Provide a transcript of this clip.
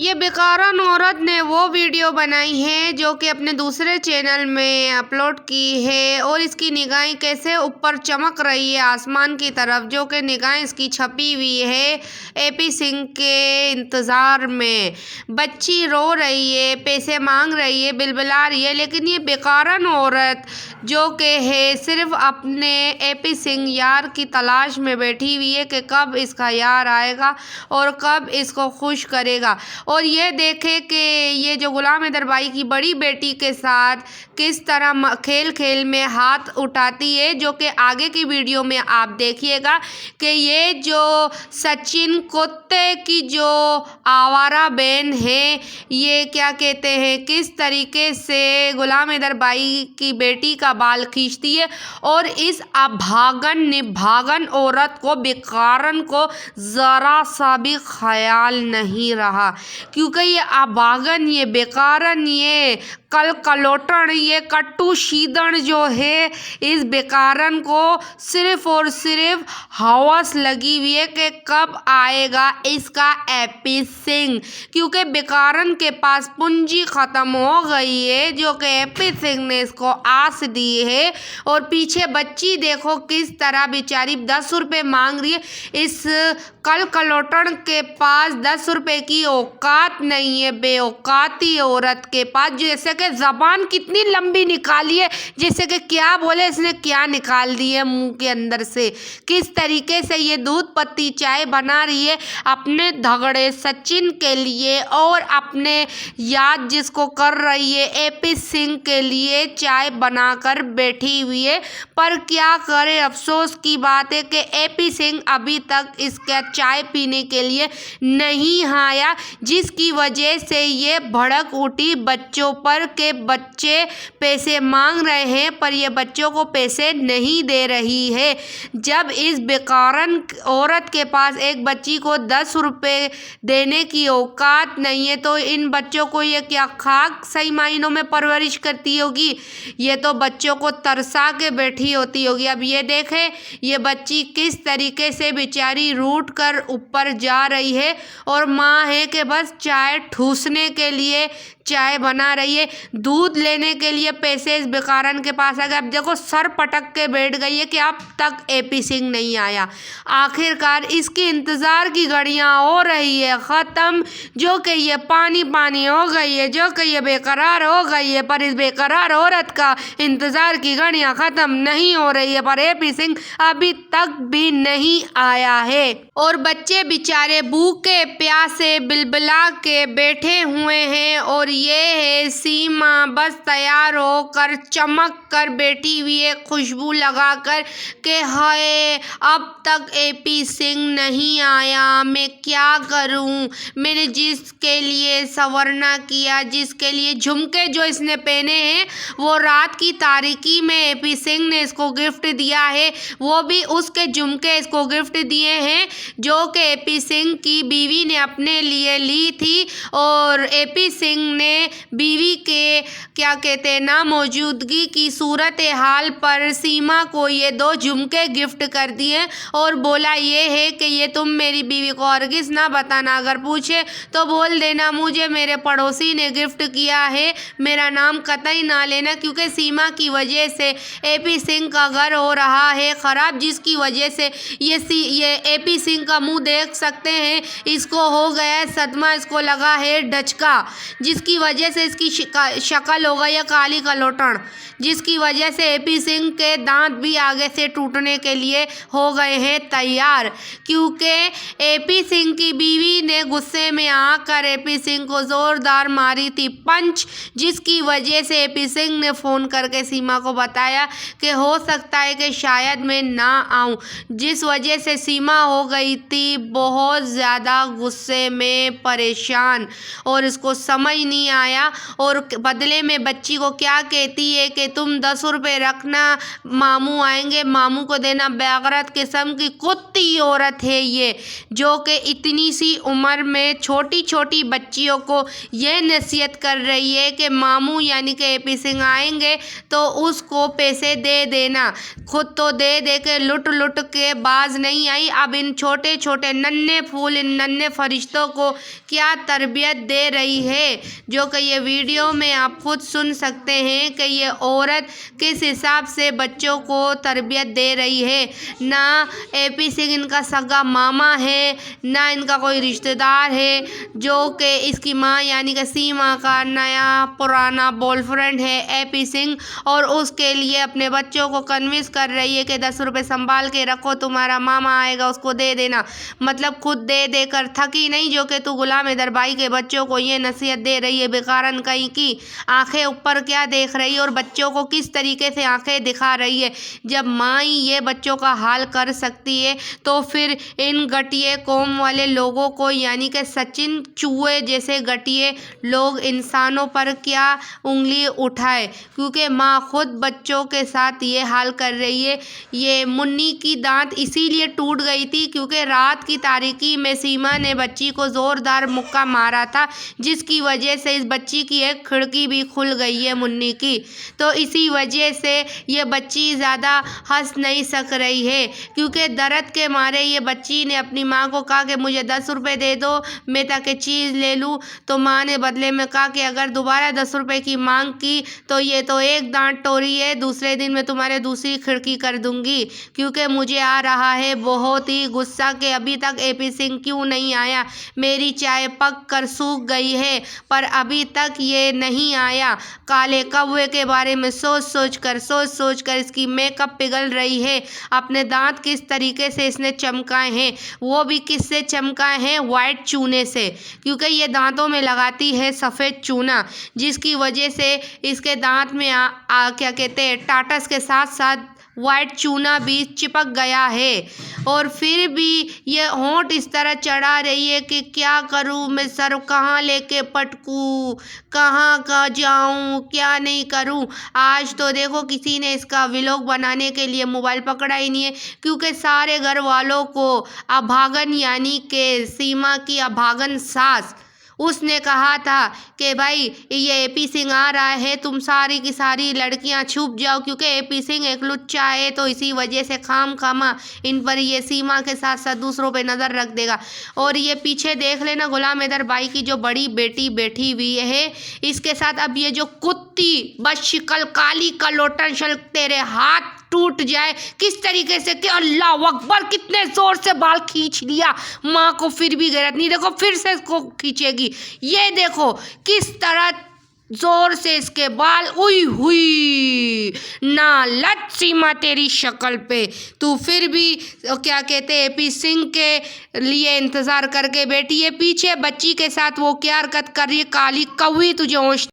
ये बेकारन औरत ने वो वीडियो बनाई है जो कि अपने दूसरे चैनल में अपलोड की है और इसकी निगाहें कैसे ऊपर चमक रही है आसमान की तरफ, जो कि निगाहें इसकी छपी हुई है एपी सिंह के इंतज़ार में। बच्ची रो रही है, पैसे मांग रही है, बिलबिला रही है, लेकिन ये बेकारन औरत जो कि है सिर्फ अपने एपी सिंह यार की तलाश में बैठी हुई है कि कब इसका यार आएगा और कब इसको खुश करेगा। और ये देखे कि ये जो गुलाम हैदर भाई की बड़ी बेटी के साथ किस तरह खेल खेल में हाथ उठाती है, जो कि आगे की वीडियो में आप देखिएगा कि ये जो सचिन कुत्ते की जो आवारा बहन है, ये क्या कहते हैं किस तरीके से गुलाम हैदर भाई की बेटी का बाल खींचती है और इस अभागन निभागन औरत को बेकारन को ज़रा सा भी ख्याल नहीं रहा, क्योंकि ये अभागन, ये बेकारन, ये कल कलोटन, ये कट्टू शीदन जो है, इस बेकारन को सिर्फ और सिर्फ हवस लगी हुई है कि कब आएगा इसका एपी सिंह, क्योंकि बेकारन के पास पूंजी ख़त्म हो गई है जो कि एपी सिंह ने इसको आस दी है। और पीछे बच्ची देखो किस तरह बेचारी 10 रुपये मांग रही है। इस कल कलोटन के पास 10 रुपये की औकात नहीं है, बेऔकाती औरत के पास, जैसे कि ज़बान कितनी लंबी निकाली है, जैसे कि क्या बोले इसने क्या निकाल दी है मुंह के अंदर से। किस तरीके से ये दूध पत्ती चाय बना रही है अपने धगड़े सचिन के लिए और अपने याद जिसको कर रही है एपी सिंह के लिए चाय बनाकर बैठी हुई है। पर क्या करे, अफसोस की बात है कि एपी सिंह अभी तक इसका चाय पीने के लिए नहीं आया, जिसकी वजह से ये भड़क उठी बच्चों पर के बच्चे पैसे मांग रहे हैं पर ये बच्चों को पैसे नहीं दे रही है। जब इस बेकारन औरत के पास एक बच्ची को 10 रुपये देने की औकात नहीं है तो इन बच्चों को ये क्या खाक सही मायनों में परवरिश करती होगी, ये तो बच्चों को तरसा के बैठी होती होगी। अब ये देखें ये बच्ची किस तरीके से बेचारी रूठ कर ऊपर जा रही है और माँ है कि बस चाय ठूसने के लिए चाय बना रही है, दूध लेने के लिए पैसे इस बेकारन के पास आ गए। अब देखो सर पटक के बैठ गई है कि अब तक एपी सिंह नहीं आया। आखिरकार इसकी इंतज़ार की घड़ियां हो रही है ख़त्म, जो कि ये पानी पानी हो गई है, जो कि ये बेकरार हो गई है, पर इस बेकरार औरत का इंतज़ार की घड़ियां ख़त्म नहीं हो रही है, पर एपी सिंह अभी तक भी नहीं आया है। और बच्चे बेचारे भूखे प्यासे बिलबिला के बैठे हुए हैं और ये है सीमा बस तैयार होकर चमक कर बैठी हुई है खुशबू लगाकर कि हाय अब तक एपी सिंह नहीं आया, मैं क्या करूं। मैंने जिसके लिए संवरना किया, जिसके लिए झुमके जो इसने पहने हैं वो रात की तारीकी में एपी सिंह ने इसको गिफ्ट दिया है, वो भी उसके झुमके इसको गिफ्ट दिए हैं जो कि एपी सिंह की बीवी ने अपने लिए ली थी। और एपी सिंह ने बीवी के क्या कहते हैं ना मौजूदगी की सूरत हाल पर सीमा को ये 2 झुमके गिफ्ट कर दिए और बोला ये है कि ये तुम मेरी बीवी को हरगिज़ ना बताना, अगर पूछे तो बोल देना मुझे मेरे पड़ोसी ने गिफ्ट किया है, मेरा नाम कतई ना लेना, क्योंकि सीमा की वजह से एपी सिंह का घर हो रहा है ख़राब, जिसकी वजह से ये एपी सिंह का मुंह देख सकते हैं, इसको हो गया है सदमा, इसको लगा है डचका, जिसकी वजह से इसकी शक्ल हो गई है काली कलोटन, जिसकी वजह से एपी सिंह के दांत भी आगे से टूटने के लिए हो गए हैं तैयार, क्योंकि एपी सिंह की बीवी ने गुस्से में आकर एपी सिंह को ज़ोरदार मारी थी पंच, जिसकी वजह से एपी सिंह ने फ़ोन करके सीमा को बताया कि हो सकता है कि शायद मैं ना आऊं, जिस वजह से सीमा हो गई थी बहुत ज़्यादा गुस्से में परेशान और इसको समझ नहीं नहीं आया और बदले में बच्ची को क्या कहती है कि तुम 10 रुपये रखना, मामू आएंगे, मामू को देना। बेगैरत किस्म की कुत्ती औरत है ये, जो कि इतनी सी उम्र में छोटी छोटी बच्चियों को ये नसीहत कर रही है कि मामू यानी कि एपी सिंह आएंगे तो उसको पैसे दे देना। खुद तो दे दे के लुट लुट के बाज नहीं आई, अब इन छोटे छोटे नन्हे फूल, इन नन्हे फरिश्तों को क्या तरबियत दे रही है, जो कि ये वीडियो में आप खुद सुन सकते हैं कि ये औरत किस हिसाब से बच्चों को तरबियत दे रही है। ना एपी सिंह इनका सगा मामा है, ना इनका कोई रिश्तेदार है, जो कि इसकी माँ यानी कि सीमा का नया पुराना बॉयफ्रेंड है एपी सिंह, और उसके लिए अपने बच्चों को कन्विंस कर रही है कि 10 रुपये संभाल के रखो, तुम्हारा मामा आएगा उसको दे देना। मतलब खुद दे देकर थकी नहीं, जो कि तू गुलाम हैदर भाई के बच्चों को ये नसीहत दे रही है बेकारन कहीं की। आंखें ऊपर क्या देख रही है और बच्चों को किस तरीके से आंखें दिखा रही है। जब माँ ही ये बच्चों का हाल कर सकती है तो फिर इन घटिया कौम वाले लोगों को यानी कि सचिन चूहे जैसे घटिया लोग इंसानों पर क्या उंगली उठाए, क्योंकि माँ खुद बच्चों के साथ ये हाल कर रही है। ये मुन्नी की दांत इसीलिए टूट गई थी क्योंकि रात की तारीकी में सीमा ने बच्ची को ज़ोरदार मुक्का मारा था, जिसकी वजह से इस बच्ची की एक खिड़की भी खुल गई है मुन्नी की। तो इसी वजह से ये बच्ची ज़्यादा हंस नहीं सक रही है, क्योंकि दर्द के मारे ये बच्ची ने अपनी माँ को कहा कि मुझे 10 रुपये दे दो मैं ताकि चीज़ ले लूँ। तो माँ ने बदले में कहा कि अगर दोबारा 10 रुपये की मांग की तो ये तो एक दांत टोरी है, दूसरे दिन मैं तुम्हारे दूसरी खिड़की कर दूंगी, क्योंकि मुझे आ रहा है बहुत ही गुस्सा कि अभी तक एपी सिंह क्यों नहीं आया। मेरी चाय पक कर सूख गई है पर अभी तक ये नहीं आया। काले कौवे के बारे में सोच सोच कर इसकी मेकअप पिघल रही है। अपने दांत किस तरीके से इसने चमकाए हैं, वो भी किससे चमकाए हैं, वाइट चूने से, क्योंकि ये दांतों में लगाती है सफ़ेद चूना, जिसकी वजह से इसके दांत में क्या कहते हैं टाटस के साथ साथ वाइट चूना भी चिपक गया है। और फिर भी ये होंठ इस तरह चढ़ा रही है कि क्या करूँ मैं, सर कहाँ लेके पटकूँ, कहाँ जाऊँ, क्या नहीं करूँ। आज तो देखो किसी ने इसका व्लॉग बनाने के लिए मोबाइल पकड़ा ही नहीं है, क्योंकि सारे घर वालों को अभागन यानी कि सीमा की अभागन सास उसने कहा था कि भाई ये एपी सिंह आ रहा है, तुम सारी की सारी लड़कियां छुप जाओ, क्योंकि एपी सिंह एक लुच्चा है, तो इसी वजह से खामा इन पर ये सीमा के साथ साथ दूसरों पे नज़र रख देगा। और ये पीछे देख लेना गुलाम हैदर भाई की जो बड़ी बेटी बैठी हुई है, इसके साथ अब ये जो कुत्ती बस शिकल काली का लोटन शल तेरे हाथ टूट जाए किस तरीके से कि अल्लाह अकबर, कितने जोर से बाल खींच लिया। माँ को फिर भी गैरत नहीं, देखो फिर से इसको खींचेगी, ये देखो किस तरह जोर से इसके बाल। उई हुई नालत सीमा तेरी शक्ल पे, तू फिर भी क्या कहते हैं एपी सिंह के लिए इंतजार करके बैठी है। पीछे बच्ची के साथ वो क्या हरकत कर रही है, काली कौवी तुझे होश